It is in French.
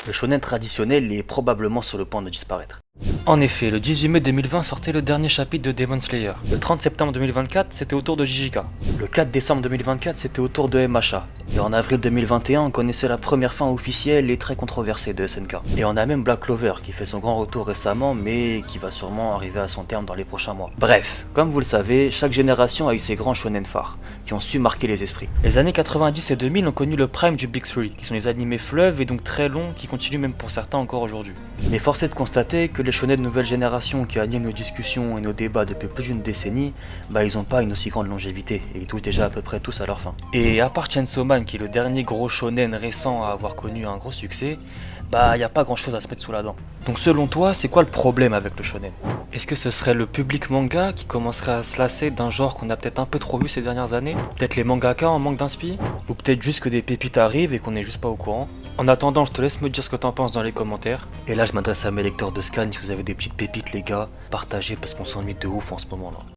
le shonen traditionnel est probablement sur le point de disparaître. En effet, le 18 mai 2020 sortait le dernier chapitre de Demon Slayer. Le 30 septembre 2024, c'était au tour de JJK. Le 4 décembre 2024, c'était au tour de MHA. Et en avril 2021, on connaissait la première fin officielle et très controversée de SNK. Et on a même Black Clover qui fait son grand retour récemment, mais qui va sûrement arriver à son terme dans les prochains mois. Bref, comme vous le savez, chaque génération a eu ses grands shonen phares, qui ont su marquer les esprits. Les années 90 et 2000 ont connu le prime du Big Three, qui sont les animés fleuves et donc très longs, qui continuent même pour certains encore aujourd'hui. Mais force est de constater que les shonen de nouvelle génération qui animent nos discussions et nos débats depuis plus d'une décennie, ils ont pas une aussi grande longévité, et ils touchent déjà à peu près tous à leur fin. Et à part Chainsaw Man, qui est le dernier gros shonen récent à avoir connu un gros succès, y a pas grand chose à se mettre sous la dent. Donc selon toi, c'est quoi le problème avec le shonen? Est-ce que ce serait le public manga qui commencerait à se lasser d'un genre qu'on a peut-être un peu trop vu ces dernières années? Peut-être les mangaka en manque d'inspi? Ou peut-être juste que des pépites arrivent et qu'on n'est juste pas au courant? En attendant, je te laisse me dire ce que t'en penses dans les commentaires. Et là, je m'adresse à mes lecteurs de Scan, si vous avez des petites pépites les gars, partagez parce qu'on s'ennuie de ouf en ce moment là.